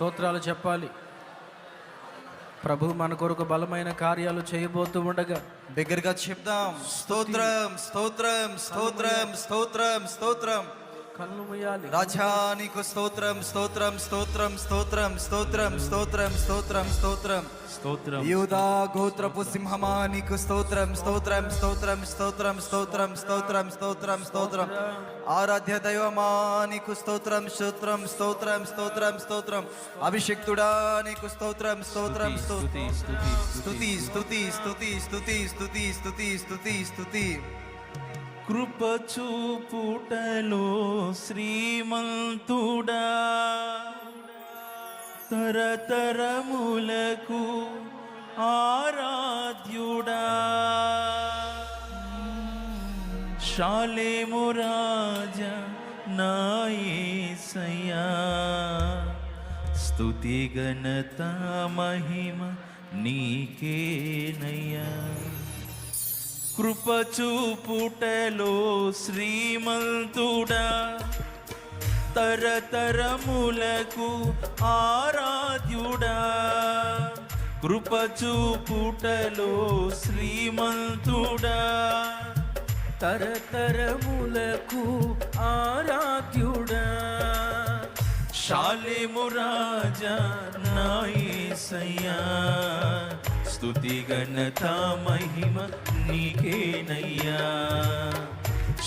స్తోత్రాలు చెప్పాలి. ప్రభు మన కొరకు బలమైన కార్యాలు చేయబోతూ ఉండగా దగ్గరగా చెప్దాం. స్తోత్రం స్తోత్రం స్తోత్రం స్తోత్రం స్తోత్రం. కళ్ళు మూయాలి. రాజా నీకు స్తోత్రం స్తోత్రం స్తోత్రం స్తోత్రం స్తోత్రం స్తోత్రం స్తోత్రం స్తోత్రం స్తోత్రం. యూదా గోత్రపు సింహమా నీకు స్తోత్రం స్తోత్రం స్తోత్రం స్తోత్రం స్తోత్రం స్తోత్రం స్తోత్రం స్తోత్రం. ఆరాధ్య దైవమా నీకు స్తోత్రం స్తోత్రం స్తోత్రం స్తోత్రం స్తోత్రం. అభిషిక్తుడా నీకు స్తోత్రం స్తోత్రం స్తుతి స్తుతి స్తుతి స్తుతి స్తుతి స్తుతి స్తుతి స్తుతి స్తుతి. కృప చూపుటలో శ్రీమంతుడా, తరతరములకు ఆరాధ్యుడా, షాలేము రాజా నా యేసయ్యా, స్తుతి ఘనత మహిమ నీకేనయ్యా. కృప చూపుటలో శ్రీమంతుడా, తరతరములకు ఆరాధ్యుడా, కృప చూపుటలో శ్రీమంతుడా, తరతరములకు ఆరాధ్యుడా, షాలేము రాజా నా యేసయ్యా, స్తుతి ఘనత మహిమ నీకేనయ్యా.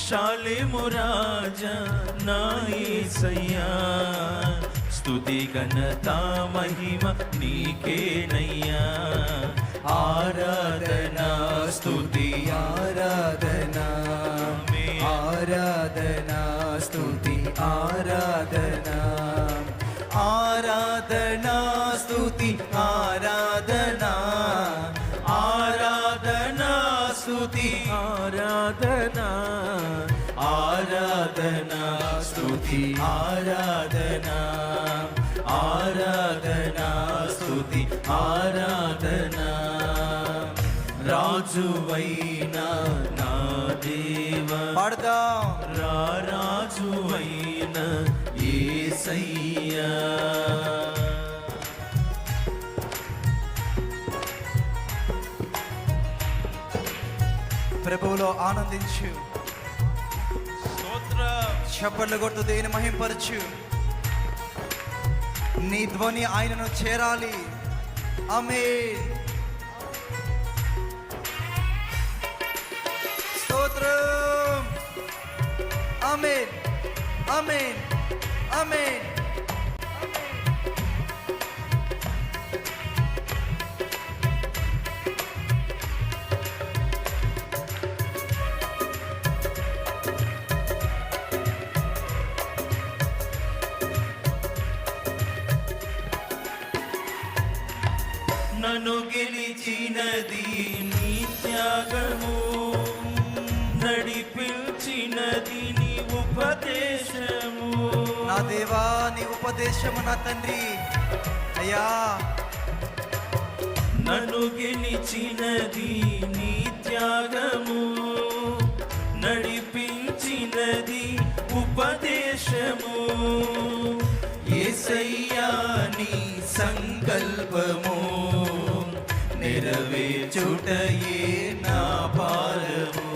షాలేము రాజా నా యేసయ్యా, స్తుతి ఘనత మహిమ నీకేనయ్యా. ఆరాధనా స్తుతి ఆరాధనా ఆరాధనా స్తుతి ఆరాధనా ఆరాధనా స్తుతి ఆరాధనా ఆరాధనా స్తుతి ఆరాధనా ఆరాధనా స్తుతి ఆరాధనా ఆరాధనా స్తుతి ఆరాధనా. రాజువైన నా దేవా పాడదాం. రాజువైన యేసయ్యా, ప్రభువులో ఆనందించు. చప్పట్లు కొడుతూ దేని మహింపరచు. నీ ధ్వని ఆయనను చేరాలి. ఆమేన్. స్తోత్రం. ఆమేన్ ఆమేన్ ఆమేన్. నన్ను గెలిచినది నీ త్యాగము, నడిపించినది నీ ఉపదేశము. నా దేవా నీ ఉపదేశము నా తండ్రి అయ్యా. నన్ను గెలిచినది నీ త్యాగము, నడిపించినది ఉపదేశము. యేసయ్యా నీ సంకల్పము, నెరవేర్చుటయే నా భారము.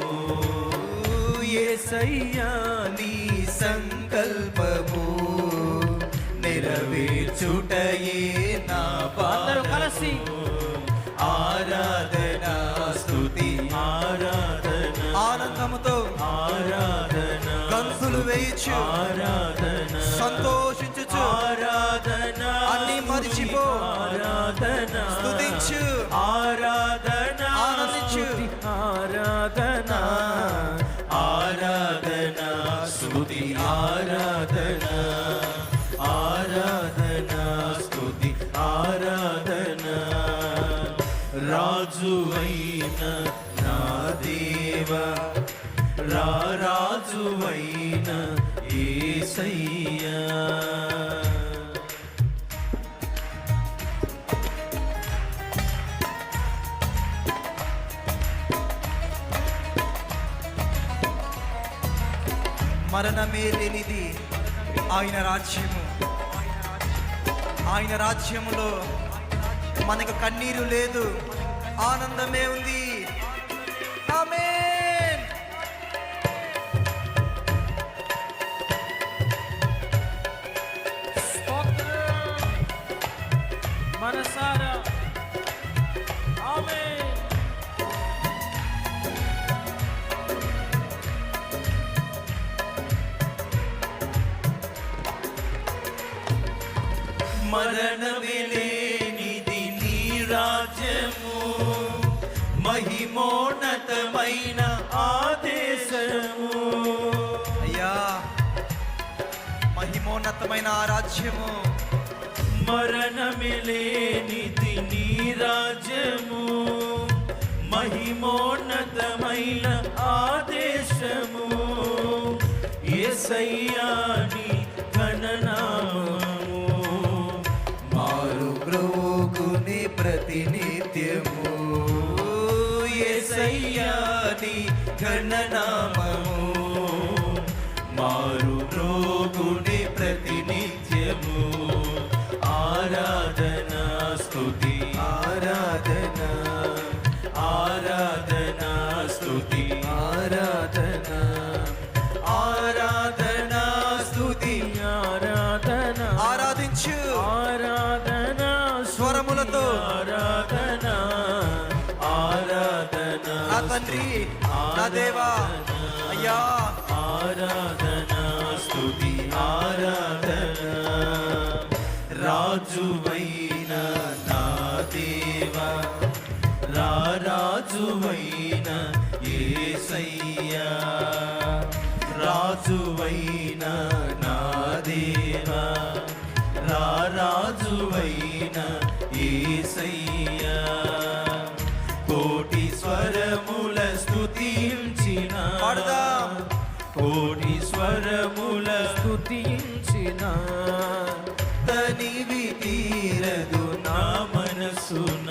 యేసయ్యా నీ సంకల్పము, నెరవేర్చుటయే నా అందరూ కలిసి ఆరాధనా స్తుతి ఆరాధన ఆనందముతో ఆరాధన గంతులు వేయచ్చు. ఆరాధన సంతోషించుచు ఆరాధన అన్ని మరిచిపో. ఆరాధన స్తుతించు ఆరాధన ఆనందించు. ఆరాధన ఆరాధన స్తుతి ఆరాధన ఆరాధన స్తుతి ఆరాధన. రాజువైన నా దేవా, రాజువైన యేసయ్యా. మరణమే లేనిది ఆయన రాజ్యము. ఆయన రాజ్యములో మనకు కన్నీరు లేదు, ఆనందమే ఉంది. ఆమేన్. మనసారా ఆమేన్. మరణమే లేనిది నీ రాజ్యము, మహిమోన్నతమైన ఆదేశము. అయ్యా, మహిమోన్నతమైన ఆ రాజ్యము, మరణమే లేనిది నీ రాజ్యము, మహిమోన్నతమైన ఆదేశము. యేసయ్యా నీ ఘననామము, మారు బ్రోగుని ప్రతినిత్యము. యేసయ్యా నీ ఘననామము, మారు రోగుని ప్రతినిత్యము. ఆరాధన స్తుతి ఆరాధన, ఆరాధన స్తుతి ఆరాధన, ఆరాధన స్తుతి ఆరాధన. ఆరాధించు ఆరాధన స్వరములతో. ఆరాధన, ఆరాధన నా తండ్రి, నా దేవా, అయ్యా, ఆరాధన స్తుతి ఆరాధన. రాజువైన నా దేవా, రాజువైన యేసయ్యా, రాజువైన నా దేవా, రాజువైన యేసయ్యా. కోటి స్వరముల స్తుతించిన, పాడుదాం. కోటి స్వరముల స్తుతించిన, తనివి తీరదు నా మనసున,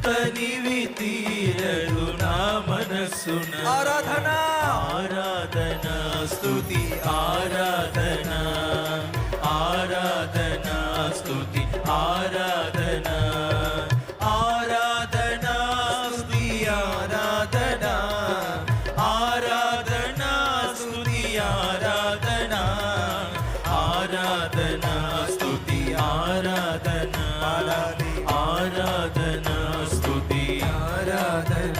తనివి తీరదు నా మనసున. ఆరాధన, ఆరాధన స్తుతి ఆరాధన, ఆరాధన స్తుతి ఆరాధన, ఆరాధన స్తుతి ఆరాధన, ఆరాధన స్తుతి ఆరాధన, ఆరాధన స్తుతి ఆరాధన, ఆరాధన స్తుతి ఆరాధన.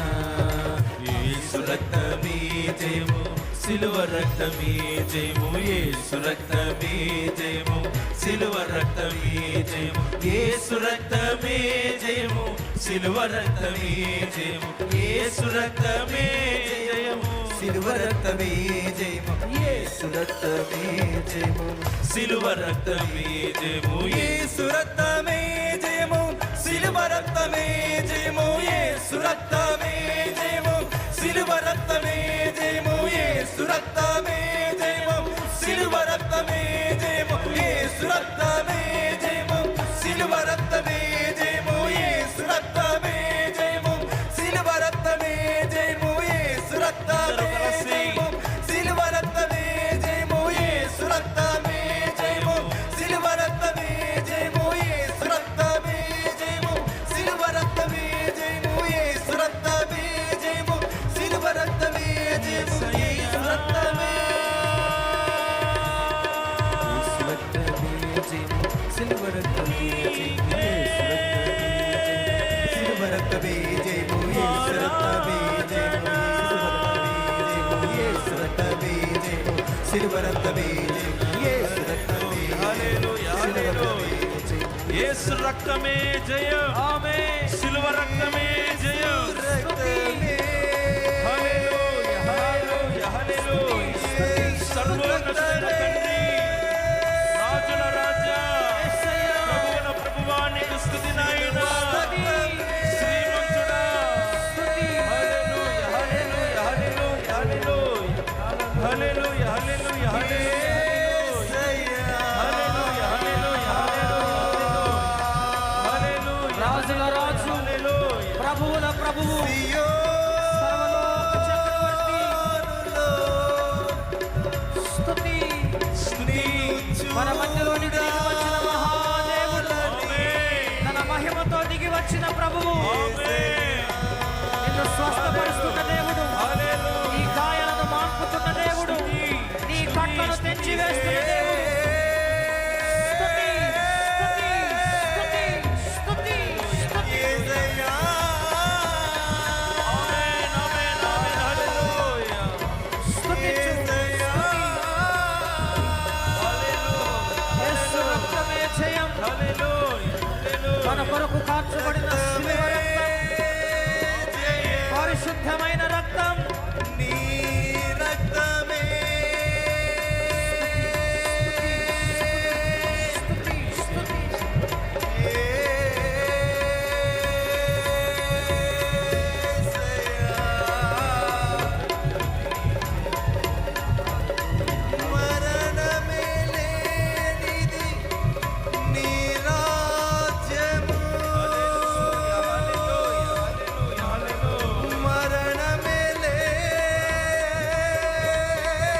యేసు రక్తమే జయము, సిలువ రక్తమే జయము, యేసు రక్తమే జయము, సిలువ రక్తమే జయము, యేసు రక్తమే జయము, సిలువ రక్తమే జయము, యేసు రక్తమే జయము, సిలువ రక్తమే జయము, యేసు రక్తమే జయము, సిలువ రక్తమే జయము, యేసు రక్తమే జయము, సిలువ రక్తమే జయము, యేసు రక్తమే జయము, సిలువ రక్తమే జయము, యేసు రక్తమే జయము, సిలువ రక్తమే జయము, యేసు రక్తమే జయము, సిలువ రక్తమే జయము, యేసు రక్తమే జయము, సిలువ రక్తమే జయము, యేసు రక్తమే జయము, సిలువ రక్తమే జయము, యేసు రక్తమే జయము, సిలువ రక్తమే జయము, యేసు రక్తమే జయము, సిలువ రక్తమే జయము, యేసు రక్తమే జయము, సిలువ రక్తమే జయము, యేసు రక్తమే. సిలువ రక్తమే జయము, యేసు రక్తమే జయము, యేసు రక్తమే జయము, సిలువ రక్తమే జయము, యేసు రక్తమే జయము, హల్లెలూయా, హల్లెలూయా. యేసు రక్తమే జయం, ఆమేన్. సిలువ రక్తమే జయం, రక్తమే. హల్లెలూయా, హల్లెలూయా, హల్లెలూయా. సర్వోన్నతుడైన తండ్రి, రాజుల రాజా, ప్రభువుల ప్రభువా, నీకు స్తుతి నాయనా. శ్రీమంతుడా, హల్లెలూయా, హల్లెలూయా, హల్లెలూయా, హల్లెలూయా, హల్లెలూయా, హల్లెలూయా, హల్లెలూయా. రాజుల రాజు, ప్రభువుల ప్రభువు, సర్వలోక చక్రవర్తి, స్తుతి మన మధ్యలోనికి దిగి వచ్చిన మహాదేవుడు. దిగి వచ్చిన ప్రభువు, ఆమేన్. నిన్ను స్వస్థపరుస్తున్న దేవుడు, హల్లెలూయా. నీ గాయాలను మాన్పుతున్న దేవుడు, నీ కట్లను తెంచి వేస్తున్న దేవుడు. స్తుతి, స్తుతి, స్తుతి, స్తుతి, స్తుతి. యేసయ్యా. ఆమేన్, ఆమేన్, ఆమేన్. హల్లెలూయా. స్తుతించు. యేసు రక్తమే జయం. హల్లెలూయా. హల్లెలూయా. మన కొరకు కార్చబడిన శిలువ రక్తం, పరిశుద్ధమైన రక్తం. నీ రక్తమే స్తుతి, స్తుతి. యేసయ్యా. మరణమే లేనిది నీ రాజ్యము. మరణమే నీ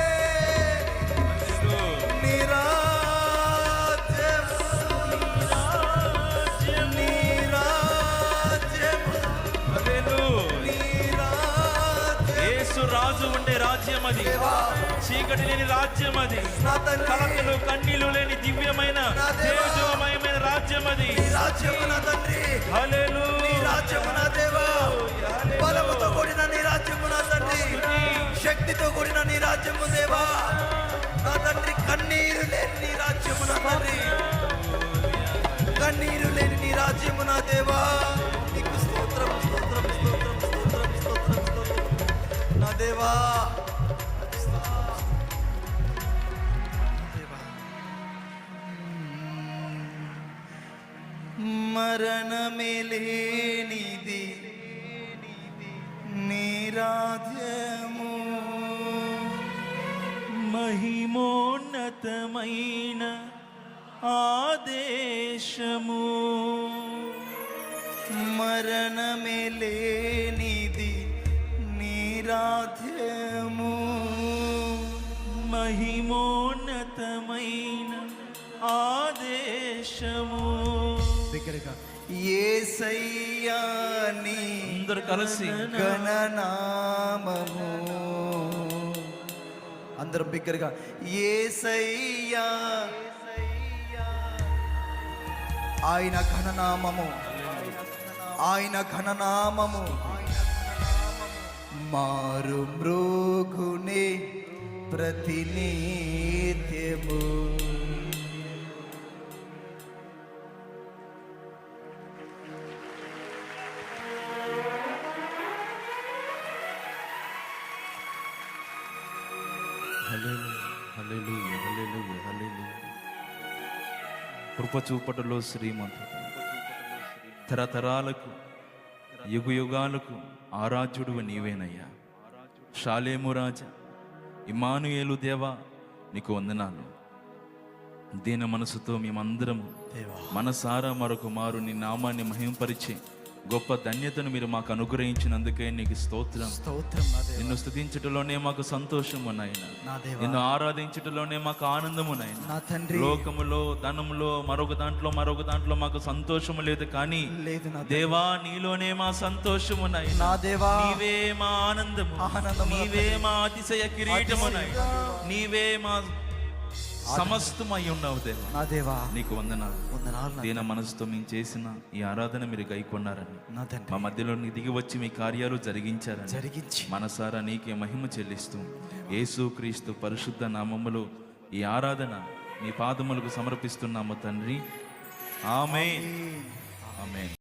రాజ్యము. నీ రాజ్యము. నీ రాజ్యము. యేసు రాజు ఉండే రాజ్యం అది, చీకటి లేని రాజ్యం అది, నా తండ్రి, కలకలు కన్నీళ్లు లేని దివ్యమైన తేజోమయమైన రాజ్యం అది. నీ రాజ్యము నా తండ్రి, హల్లెలూయా. నీ రాజ్యము నా దేవా. బలముతో కూడిన నీ రాజ్యము నా తండ్రి, శక్తితో కూడిన నీ రాజ్యము దేవా. నా తండ్రి, కన్నీరు లేని నీ రాజ్యము నా తండ్రి, కన్నీరు లేని నీ రాజ్యము నా దేవా. నీకు స్తోత్రం, స్తోత్రం, స్తోత్రం, స్తోత్రం, స్తోత్రం, స్తోత్రం నా దేవా. మరణమే లేనిది నీ రాజ్యము. మహిమోన్నతమైన ఆదేశము, మరణమే లేనిది నీ రాజ్యము. మహిమోన్నతమైన ఆదేశము. దగ్గరగా యేసయ్యా నీ అందరూ కలిసి గణనామము. అందరం బిగ్గరగా యేసయ్యా. ఆయన ఘననామము, ఆయన ఘననామము మారు మ్రోగునే ప్రతినిత్యము. హల్లెలూయా, హల్లెలూయా, హల్లెలూయా, హల్లెలూయా. కృప చూపటలో శ్రీమంతుడు, తరతరాలకు యుగ యుగాలకు ఆరాధ్యుడు నీవేనయ్యా. షాలేము రాజా, ఇమ్మానుయేలు దేవా, నీకు వందనాలు. దీన మనసుతో మేమందరము మనసారా మరొక మారు నీ నామాన్ని మహింపరిచే గొప్ప ధన్యతను మీరు మాకు అనుగ్రహించినందుకే నీకు స్తోత్రం. స్తోత్రం నా దేవా. నిన్ను స్తుతించుటలోనే మాకు సంతోషము నాయన, నా దేవా. నిన్ను ఆరాధించుటలోనే మాకు ఆనందము నాయన. నా తండ్రి, లోకములో ధనములో మరొక దాంట్లో మాకు సంతోషము లేదు, కానీ లేదు నా దేవా నీలోనే మా సంతోషము నాయన. నా దేవా. నీవే మా ఆనందము, ఆనందము. నీవే మా అతిశయ కిరీటము నాయన. నీవే మా సమస్తమై ఉన్నావు దేవా. నా దేవా. నీకు వందనాలు. వందనాలు దీన మనసుతో మేము చేసిన ఈ ఆరాధన మీరు గైకొన్నారని, నా తండ్రి. మా మధ్యలో దిగి వచ్చి మీ కార్యాలు జరిగించారని జరిగించి మనసారా నీకే మహిమ చెల్లిస్తూ యేసుక్రీస్తు పరిశుద్ధ నామములో ఈ ఆరాధన మీ పాదములకు సమర్పిస్తున్నాము తండ్రి. ఆమేన్, ఆమేన్.